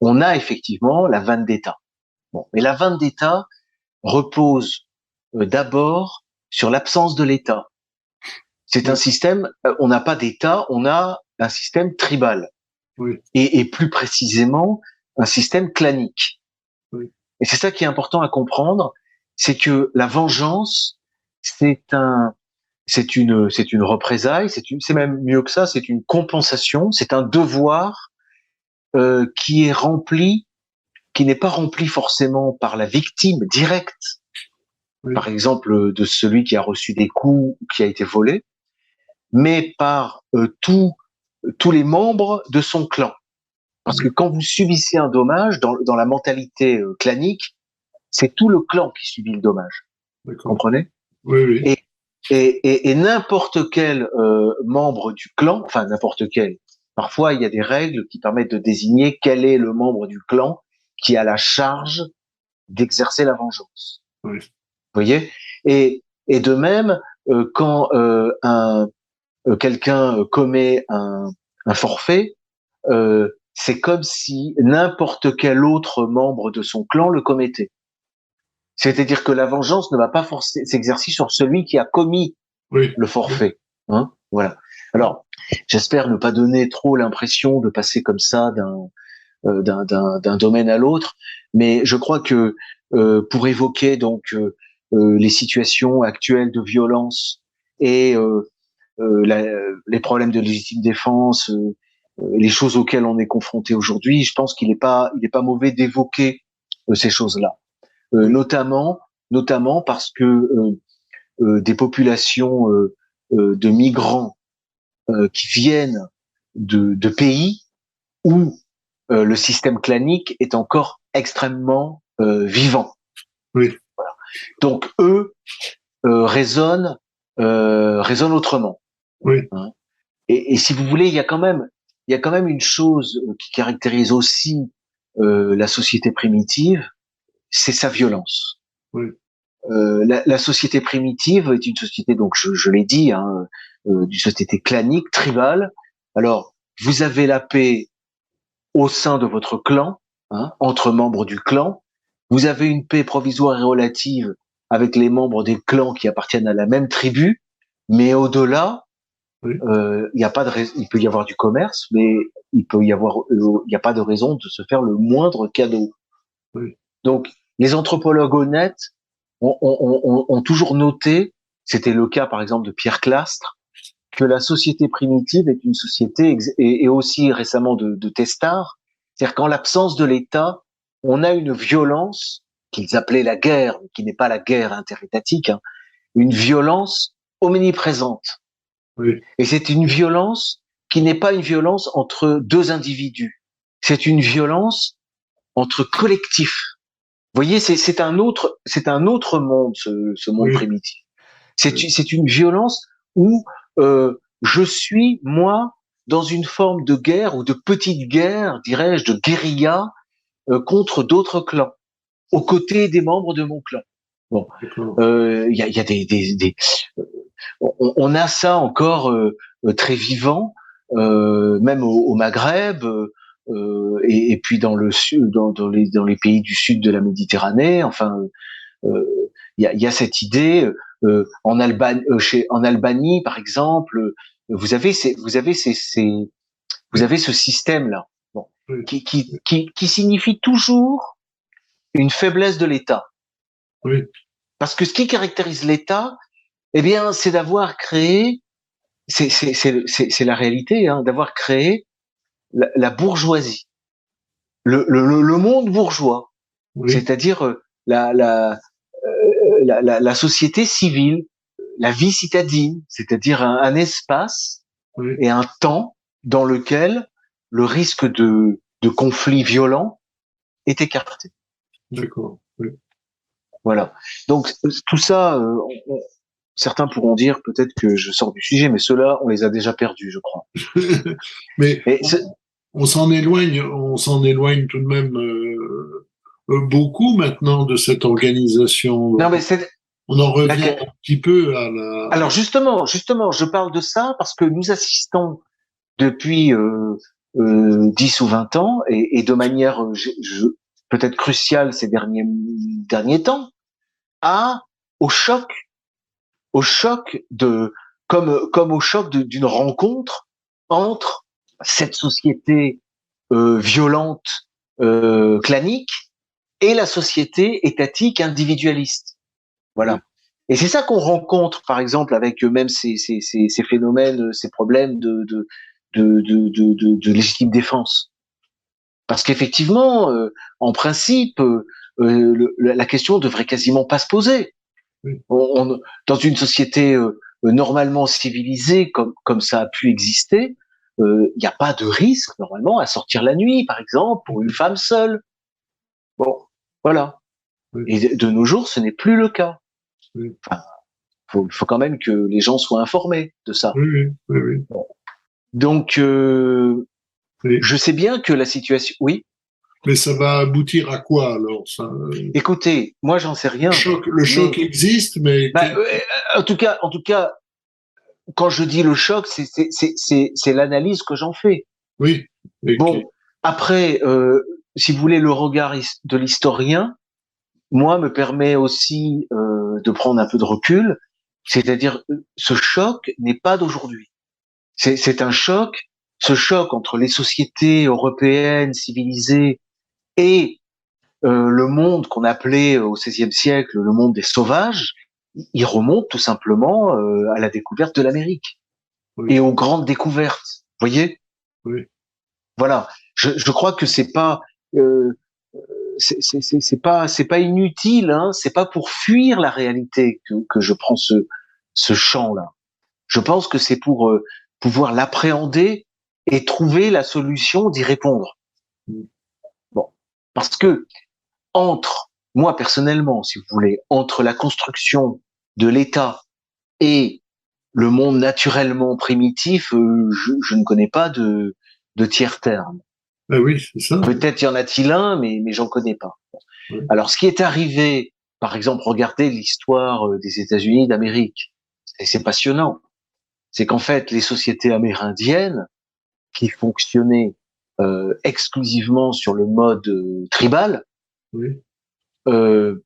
[SPEAKER 2] on a effectivement la vendetta. Bon, mais la vendetta repose d'abord sur l'absence de l'État. C'est un
[SPEAKER 1] Oui.
[SPEAKER 2] système, on n'a pas d'État, on a un système tribal
[SPEAKER 1] Oui.
[SPEAKER 2] et plus précisément un système clanique.
[SPEAKER 1] Oui.
[SPEAKER 2] Et c'est ça qui est important à comprendre, c'est que la vengeance, c'est une représailles, c'est même mieux que ça, c'est une compensation, c'est un devoir qui est rempli, qui n'est pas rempli forcément par la victime directe,
[SPEAKER 1] Oui.
[SPEAKER 2] par exemple de celui qui a reçu des coups ou qui a été volé, mais par tous les membres de son clan. Parce que
[SPEAKER 1] Oui.
[SPEAKER 2] quand vous subissez un dommage, dans la mentalité clanique, c'est tout le clan qui subit le dommage.
[SPEAKER 1] D'accord.
[SPEAKER 2] Comprenez?
[SPEAKER 1] Oui. Oui.
[SPEAKER 2] Et n'importe quel membre du clan, enfin n'importe quel, parfois il y a des règles qui permettent de désigner quel est le membre du clan qui a la charge d'exercer la vengeance.
[SPEAKER 1] Oui.
[SPEAKER 2] Vous voyez? Et de même, quand quelqu'un commet un forfait, c'est comme si n'importe quel autre membre de son clan le commettait. C'est-à-dire que la vengeance ne va pas s'exercer sur celui qui a commis le forfait. Hein, voilà. Alors, j'espère ne pas donner trop l'impression de passer comme ça d'un domaine à l'autre, mais je crois que pour évoquer donc les situations actuelles de violence et les problèmes de légitime défense, les choses auxquelles on est confronté aujourd'hui, je pense qu'il n'est pas mauvais d'évoquer ces choses-là, notamment parce que des populations de migrants qui viennent de pays où le système clanique est encore extrêmement vivant.
[SPEAKER 1] Oui.
[SPEAKER 2] Voilà. Donc eux raisonnent autrement.
[SPEAKER 1] Oui.
[SPEAKER 2] Hein. Et si vous voulez, il y a quand même une chose qui caractérise aussi la société primitive, c'est sa violence.
[SPEAKER 1] Oui.
[SPEAKER 2] La société primitive est une société, donc je l'ai dit, hein, d'une société clanique, tribale. Alors, vous avez la paix au sein de votre clan, hein, entre membres du clan. Vous avez une paix provisoire et relative avec les membres des clans qui appartiennent à la même tribu, mais au-delà,
[SPEAKER 1] oui.
[SPEAKER 2] Y a pas de il peut y avoir du commerce, mais il n'y a pas de raison de se faire le moindre cadeau.
[SPEAKER 1] Oui.
[SPEAKER 2] Donc, les anthropologues honnêtes ont toujours noté, c'était le cas par exemple de Pierre Clastre, que la société primitive est une société, et aussi récemment de Testard, c'est-à-dire qu'en l'absence de l'État, on a une violence qu'ils appelaient la guerre, qui n'est pas la guerre interétatique, hein, une violence omniprésente.
[SPEAKER 1] Oui.
[SPEAKER 2] Et c'est une violence qui n'est pas une violence entre deux individus, c'est une violence entre collectifs. Vous voyez, c'est un autre monde, ce monde primitif. C'est une violence où je suis, moi, dans une forme de guerre ou de petite guerre, dirais-je, de guérilla contre d'autres clans, aux côtés des membres de mon clan. Bon, il y a on a ça encore très vivant, même au Maghreb. Et puis dans le sud, dans les pays du sud de la Méditerranée, enfin, il y a cette idée en Albanie, par exemple, vous avez ce système-là, bon, qui signifie toujours une faiblesse de l'État.
[SPEAKER 1] Oui.
[SPEAKER 2] Parce que ce qui caractérise l'État, eh bien, c'est d'avoir créé, c'est la réalité, hein, d'avoir créé la bourgeoisie, le monde bourgeois, c'est-à-dire la société civile, la vie citadine, c'est-à-dire un espace et un temps dans lequel le risque de conflit violent est écarté.
[SPEAKER 1] D'accord. Oui.
[SPEAKER 2] Voilà. Donc tout ça, certains pourront dire peut-être que je sors du sujet, mais ceux-là, on les a déjà perdus, je crois.
[SPEAKER 1] Mais on s'en éloigne tout de même beaucoup maintenant de cette organisation.
[SPEAKER 2] Non, mais
[SPEAKER 1] on en revient un petit peu à la.
[SPEAKER 2] Alors justement, je parle de ça parce que nous assistons depuis 10 ou 20 ans et de manière peut-être cruciale ces derniers temps au choc comme au choc d'une rencontre entre cette société violente, clanique, et la société étatique individualiste. Voilà. Et c'est ça qu'on rencontre, par exemple, avec même ces phénomènes, ces problèmes de légitime défense. Parce qu'effectivement, en principe, la question devrait quasiment pas se poser. Dans une société normalement civilisée, comme ça a pu exister, il n'y a pas de risque normalement à sortir la nuit, par exemple, pour une femme seule. Bon, voilà. Et de nos jours, ce n'est plus le cas. Enfin, faut quand même que les gens soient informés de ça. Bon. Donc, je sais bien que la situation. Oui.
[SPEAKER 1] Mais ça va aboutir à quoi alors ça...
[SPEAKER 2] Écoutez, moi j'en sais rien.
[SPEAKER 1] Le choc existe, mais
[SPEAKER 2] en tout cas, quand je dis le choc, c'est l'analyse que j'en fais.
[SPEAKER 1] Oui.
[SPEAKER 2] Bon, Après, si vous voulez, le regard de l'historien, moi, me permet aussi de prendre un peu de recul. C'est-à-dire, ce choc n'est pas d'aujourd'hui. C'est un choc, ce choc entre les sociétés européennes civilisées et le monde qu'on appelait au XVIe siècle le monde des sauvages, il remonte tout simplement à la découverte de l'Amérique
[SPEAKER 1] Oui,
[SPEAKER 2] et aux grandes découvertes. Vous voyez,
[SPEAKER 1] oui,
[SPEAKER 2] voilà. Je crois que euh, c'est pas inutile, hein. C'est pas pour fuir la réalité que je prends ce champ-là. Je pense que c'est pour pouvoir l'appréhender et trouver la solution d'y répondre. Bon, parce que entre moi personnellement, si vous voulez, entre la construction de l'État et le monde naturellement primitif, je ne connais pas de tiers terme.
[SPEAKER 1] ben oui, c'est ça.
[SPEAKER 2] Peut-être y en a-t-il un, mais j'en connais pas.
[SPEAKER 1] Oui,
[SPEAKER 2] Alors, ce qui est arrivé, par exemple, regardez l'histoire des États-Unis d'Amérique, et c'est passionnant. C'est qu'en fait, les sociétés amérindiennes qui fonctionnaient exclusivement sur le mode tribal
[SPEAKER 1] oui,
[SPEAKER 2] euh,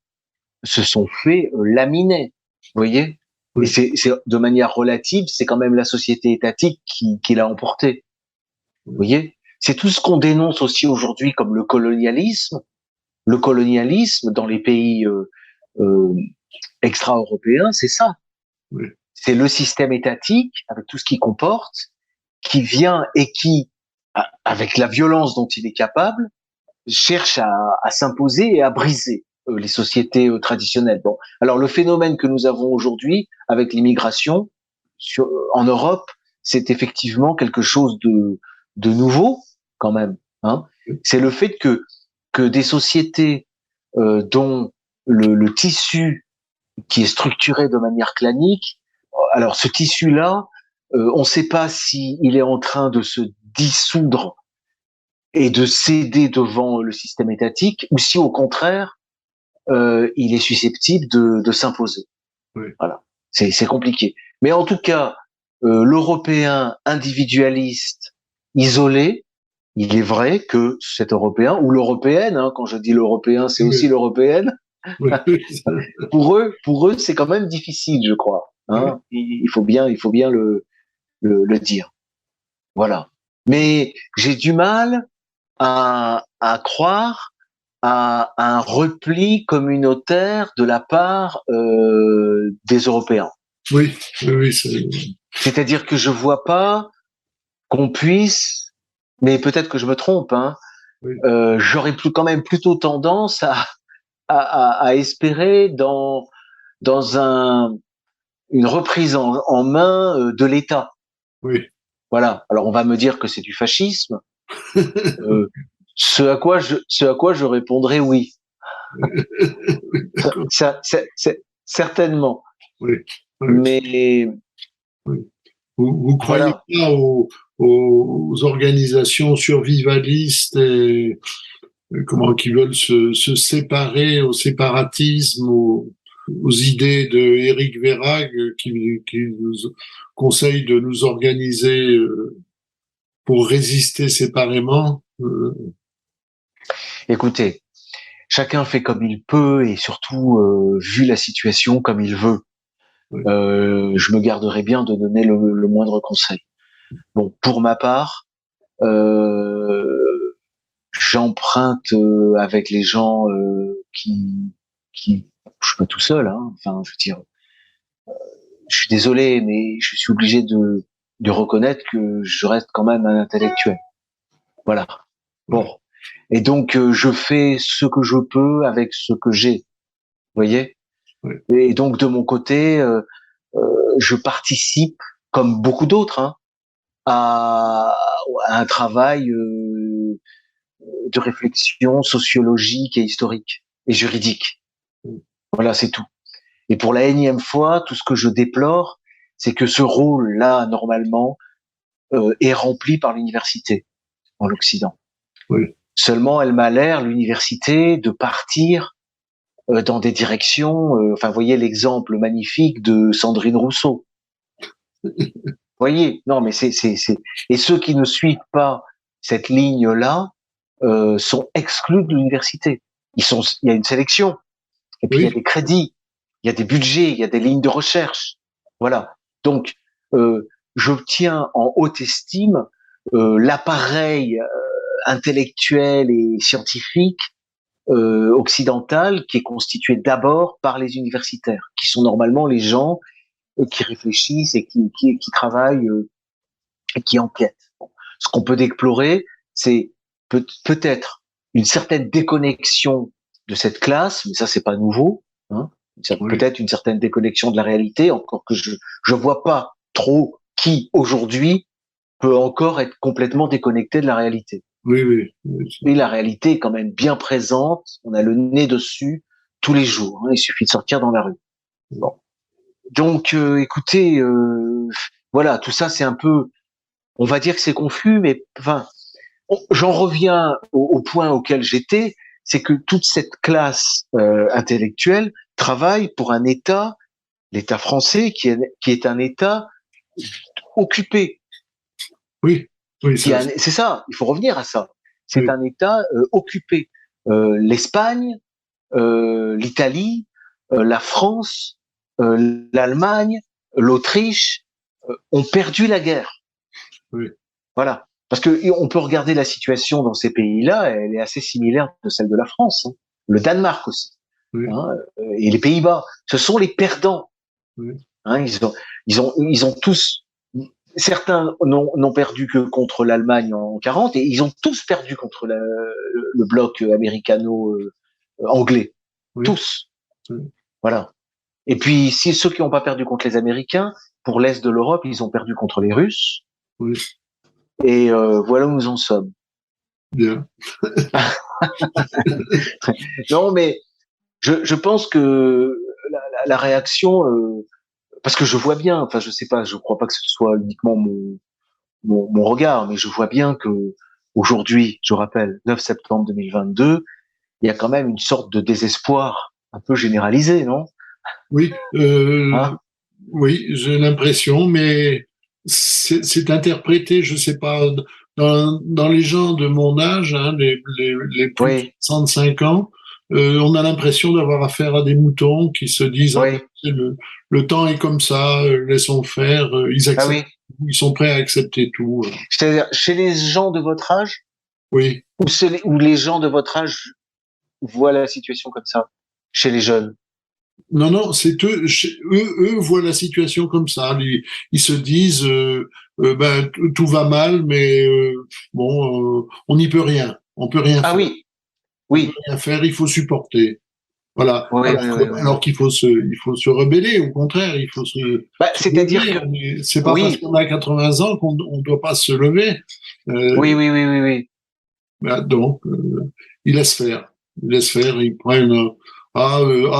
[SPEAKER 2] se sont fait laminer. Vous voyez. Et
[SPEAKER 1] oui,
[SPEAKER 2] c'est de manière relative, c'est quand même la société étatique qui l'a emporté. Vous
[SPEAKER 1] oui,
[SPEAKER 2] voyez. C'est tout ce qu'on dénonce aussi aujourd'hui comme le colonialisme. Le colonialisme dans les pays euh, extra-européens, c'est ça.
[SPEAKER 1] oui,
[SPEAKER 2] C'est le système étatique avec tout ce qu'il comporte, qui vient et qui, avec la violence dont il est capable, cherche à s'imposer et à briser les sociétés traditionnelles. Bon, alors le phénomène que nous avons aujourd'hui avec l'immigration en Europe, c'est effectivement quelque chose de nouveau quand même. Hein. C'est le fait que des sociétés dont le tissu qui est structuré de manière clanique, alors ce tissu-là, on ne sait pas s'il est en train de se dissoudre et de céder devant le système étatique, ou si au contraire, il est susceptible de s'imposer.
[SPEAKER 1] oui,
[SPEAKER 2] Voilà, c'est compliqué. Mais en tout cas, l'Européen individualiste, isolé, il est vrai que cet Européen, ou l'Européenne, hein, quand je dis l'Européen, c'est aussi
[SPEAKER 1] oui,
[SPEAKER 2] l'Européenne,
[SPEAKER 1] oui,
[SPEAKER 2] pour eux, c'est quand même difficile, je crois.
[SPEAKER 1] oui.
[SPEAKER 2] Hein. Il faut bien le dire. Voilà. Mais j'ai du mal à croire à un repli communautaire de la part des Européens.
[SPEAKER 1] Oui, oui, oui,
[SPEAKER 2] C'est-à-dire que je vois pas qu'on puisse, mais peut-être que je me trompe, hein,
[SPEAKER 1] oui,
[SPEAKER 2] j'aurais quand même plutôt tendance à espérer dans une reprise en main de l'État.
[SPEAKER 1] oui.
[SPEAKER 2] Voilà. Alors on va me dire que c'est du fascisme. Euh, ce à quoi je répondrai oui.
[SPEAKER 1] D'accord.
[SPEAKER 2] Certainement.
[SPEAKER 1] Oui, oui,
[SPEAKER 2] Mais
[SPEAKER 1] oui. Vous croyez
[SPEAKER 2] voilà.
[SPEAKER 1] pas aux organisations survivalistes et comment qui veulent se séparer au séparatisme, aux idées de Éric Verhaeghe qui nous conseille de nous organiser pour résister séparément.
[SPEAKER 2] Écoutez, chacun fait comme il peut et surtout, vu la situation, comme il veut.
[SPEAKER 1] Oui,
[SPEAKER 2] Je me garderai bien de donner le moindre conseil. Bon, pour ma part, j'emprunte avec les gens qui, je suis pas tout seul. Hein, enfin, je veux dire, je suis désolé, mais je suis obligé de reconnaître que je reste quand même un intellectuel. Voilà.
[SPEAKER 1] oui,
[SPEAKER 2] Bon. Et donc, je fais ce que je peux avec ce que j'ai. Vous voyez.
[SPEAKER 1] oui,
[SPEAKER 2] Et donc, de mon côté, je participe, comme beaucoup d'autres, hein, à, à un travail de réflexion sociologique et historique et juridique.
[SPEAKER 1] oui,
[SPEAKER 2] Voilà, c'est tout. Et pour la énième fois, tout ce que je déplore, c'est que ce rôle-là, normalement, est rempli par l'université en l'Occident.
[SPEAKER 1] oui.
[SPEAKER 2] Seulement, elle m'a l'air, l'université, de partir dans des directions. Enfin, voyez l'exemple magnifique de Sandrine Rousseau. Voyez, non, mais c'est. Et ceux qui ne suivent pas cette ligne-là, sont exclus de l'université. Il y a une sélection, et puis il y a des crédits, il y a des budgets, il y a des lignes de recherche. Voilà. Donc, je tiens en haute estime l'appareil intellectuel et scientifique occidental qui est constitué d'abord par les universitaires, qui sont normalement les gens qui réfléchissent et qui travaillent et qui enquêtent. Bon. Ce qu'on peut déplorer, c'est peut-être une certaine déconnexion de cette classe, mais ça c'est pas nouveau. Hein. Peut-être une certaine déconnexion de la réalité, encore que je vois pas trop qui aujourd'hui peut encore être complètement déconnecté de la réalité.
[SPEAKER 1] Oui.
[SPEAKER 2] Mais la réalité est quand même bien présente. On a le nez dessus tous les jours. Hein, il suffit de sortir dans la rue. Bon. Donc, écoutez, voilà, tout ça c'est un peu, on va dire que c'est confus, mais enfin, j'en reviens au point auquel j'étais, c'est que toute cette classe intellectuelle travaille pour un État, l'État français, qui est un État occupé.
[SPEAKER 1] Oui,
[SPEAKER 2] c'est ça. Il faut revenir à ça. C'est un État occupé. L'Espagne, l'Italie, la France, l'Allemagne, l'Autriche ont perdu la guerre.
[SPEAKER 1] Oui.
[SPEAKER 2] Voilà. Parce que on peut regarder la situation dans ces pays-là, elle est assez similaire de celle de la France. Hein. Le Danemark aussi.
[SPEAKER 1] Oui.
[SPEAKER 2] Hein, et les Pays-Bas. Ce sont les perdants.
[SPEAKER 1] Oui.
[SPEAKER 2] Hein, ils ont tous, certains n'ont perdu que contre l'Allemagne en 40 et ils ont tous perdu contre le bloc américano-anglais. Oui. Tous. Oui. Voilà. Et puis, si ceux qui n'ont pas perdu contre les Américains, pour l'Est de l'Europe, ils ont perdu contre les Russes.
[SPEAKER 1] Oui.
[SPEAKER 2] Et voilà où nous en sommes.
[SPEAKER 1] Bien.
[SPEAKER 2] Non, mais je pense que la réaction, parce que je vois bien, enfin je sais pas, je crois pas que ce soit uniquement mon regard, mais je vois bien que aujourd'hui, je rappelle, 9 septembre 2022, il y a quand même une sorte de désespoir un peu généralisé, non?
[SPEAKER 1] Oui,
[SPEAKER 2] Hein?
[SPEAKER 1] oui, j'ai l'impression, mais c'est interprété, je sais pas, dans les gens de mon âge, hein, les plus de 65 ans, on a l'impression d'avoir affaire à des moutons qui se disent ah, le temps est comme ça, laissons faire, ils acceptent, ils sont prêts à accepter tout.
[SPEAKER 2] C'est-à-dire chez les gens de votre âge,
[SPEAKER 1] oui,
[SPEAKER 2] ou les gens de votre âge voient la situation comme ça, chez les jeunes.
[SPEAKER 1] Non, c'est eux voient la situation comme ça. Ils se disent, ben tout va mal, mais bon, on n'y peut rien. On peut rien faire.
[SPEAKER 2] Oui.
[SPEAKER 1] On peut rien faire. Il faut supporter. Voilà. Alors qu'il faut il faut se rebeller. Au contraire, il faut se.
[SPEAKER 2] C'est-à-dire que
[SPEAKER 1] c'est pas parce qu'on a 80 ans qu'on ne doit pas se lever.
[SPEAKER 2] Oui.
[SPEAKER 1] Ben, donc, ils laissent faire. Ils laissent faire. Ils prennent.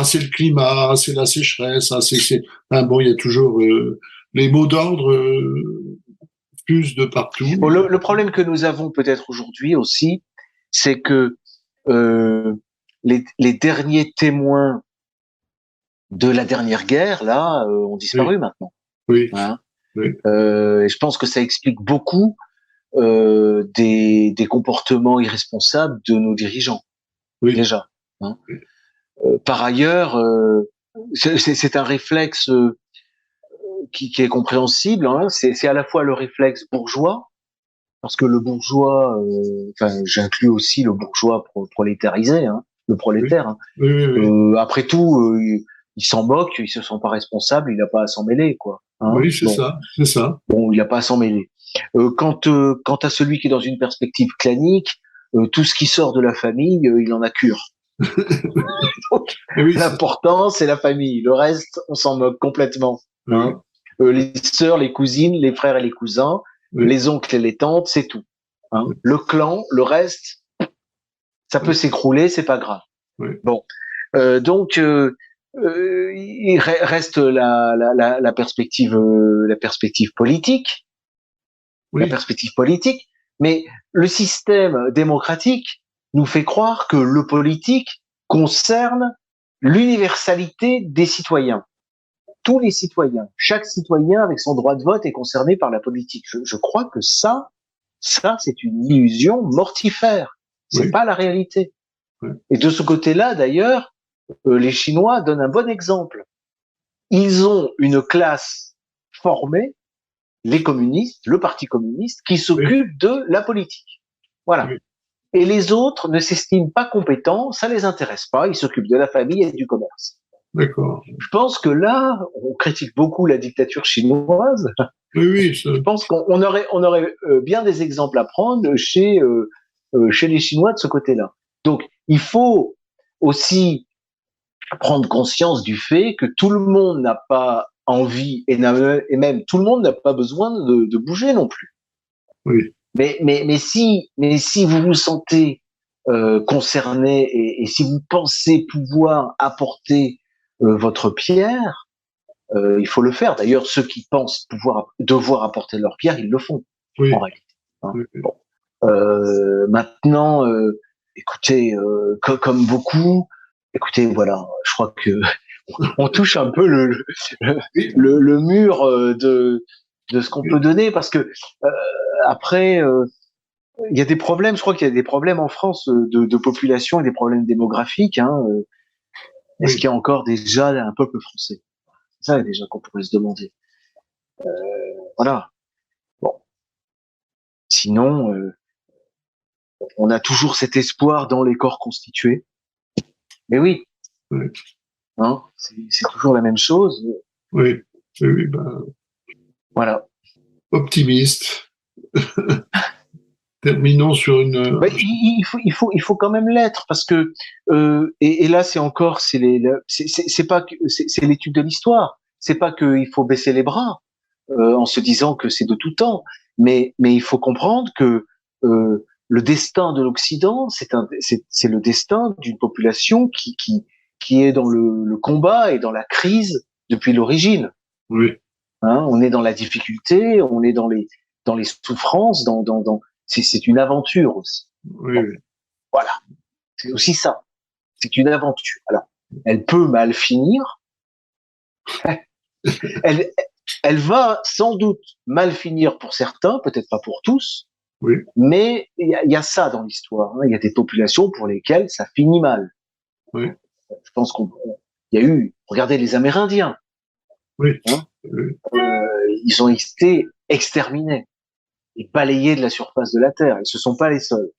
[SPEAKER 1] C'est le climat, c'est la sécheresse, bon, il y a toujours les mots d'ordre plus de partout.
[SPEAKER 2] Bon, le problème que nous avons peut-être aujourd'hui aussi, c'est que les derniers témoins de la dernière guerre, là, ont disparu maintenant.
[SPEAKER 1] Oui.
[SPEAKER 2] Hein et je pense que ça explique beaucoup des comportements irresponsables de nos dirigeants.
[SPEAKER 1] Oui.
[SPEAKER 2] Déjà. Hein par ailleurs, c'est un réflexe qui est compréhensible. Hein. C'est à la fois le réflexe bourgeois, parce que le bourgeois, j'inclus aussi le bourgeois prolétarisé, hein, le prolétaire.
[SPEAKER 1] Oui. Hein.
[SPEAKER 2] Après tout, il s'en moque, il se sent pas responsable, il n'a pas à s'en mêler, quoi. Hein.
[SPEAKER 1] Oui, c'est ça.
[SPEAKER 2] Bon, il n'a pas à s'en mêler. Quant à celui qui est dans une perspective clanique, tout ce qui sort de la famille, il en a cure. Donc, l'important, c'est la famille. Le reste, on s'en moque complètement. Hein. Les sœurs, les cousines, les frères et les cousins, les oncles et les tantes, c'est tout. Hein. Le clan, le reste, ça peut s'écrouler, c'est pas grave. Bon, donc il reste la perspective politique, la perspective politique. Mais le système démocratique nous fait croire que le politique concerne l'universalité des citoyens. Tous les citoyens, chaque citoyen avec son droit de vote est concerné par la politique. Je crois que ça c'est une illusion mortifère. C'est pas la réalité. Et de ce côté-là, d'ailleurs, les Chinois donnent un bon exemple. Ils ont une classe formée, les communistes, le Parti communiste, qui s'occupe de la politique. Voilà. Et les autres ne s'estiment pas compétents, ça les intéresse pas, ils s'occupent de la famille et du commerce.
[SPEAKER 1] D'accord.
[SPEAKER 2] Je pense que là, on critique beaucoup la dictature chinoise.
[SPEAKER 1] Oui,
[SPEAKER 2] Je pense qu'on aurait bien des exemples à prendre chez les Chinois de ce côté-là. Donc, il faut aussi prendre conscience du fait que tout le monde n'a pas envie et même tout le monde n'a pas besoin de bouger non plus.
[SPEAKER 1] Oui.
[SPEAKER 2] Mais si vous vous sentez concerné et si vous pensez pouvoir apporter votre pierre, il faut le faire. D'ailleurs, ceux qui pensent devoir apporter leur pierre, ils le font en réalité. Hein. Oui. Bon. Maintenant, écoutez, comme beaucoup, écoutez, voilà, je crois que on touche un peu le mur de ce qu'on peut donner parce que après, il y a des problèmes. Je crois qu'il y a des problèmes en France de population et des problèmes démographiques. Hein. Est-ce qu'il y a encore déjà un peuple français? C'est ça déjà qu'on pourrait se demander. Voilà. Bon. Sinon, on a toujours cet espoir dans les corps constitués. Mais oui. Hein, c'est toujours la même chose.
[SPEAKER 1] Oui. Ben...
[SPEAKER 2] Voilà.
[SPEAKER 1] Optimiste. Terminons sur une.
[SPEAKER 2] Ben, il faut quand même l'être parce que et là c'est encore c'est pas c'est l'étude de l'histoire. C'est pas qu'il faut baisser les bras en se disant que c'est de tout temps, mais il faut comprendre que le destin de l'Occident c'est le destin d'une population qui est dans le combat et dans la crise depuis l'origine.
[SPEAKER 1] Oui.
[SPEAKER 2] Hein, on est dans la difficulté, on est dans les souffrances, c'est une aventure aussi.
[SPEAKER 1] Oui.
[SPEAKER 2] Voilà. C'est aussi ça. C'est une aventure. Alors, elle peut mal finir. Elle va sans doute mal finir pour certains, peut-être pas pour tous.
[SPEAKER 1] Oui.
[SPEAKER 2] Mais il y a ça dans l'histoire. Hein. Il y a des populations pour lesquelles ça finit mal.
[SPEAKER 1] Oui.
[SPEAKER 2] Je pense il y a eu, regardez les Amérindiens.
[SPEAKER 1] Oui.
[SPEAKER 2] Hein, ils ont été exterminés et balayés de la surface de la Terre. Ils ne sont pas les seuls.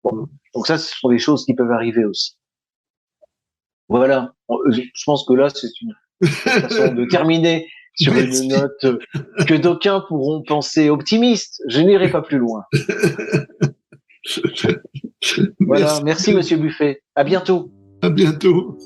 [SPEAKER 2] Bon. Donc ça, ce sont des choses qui peuvent arriver aussi. Voilà. Je pense que là, c'est une façon de terminer sur une note que d'aucuns pourront penser optimiste. Je n'irai pas plus loin. Voilà. Merci, Monsieur Buffet. À bientôt.
[SPEAKER 1] À bientôt.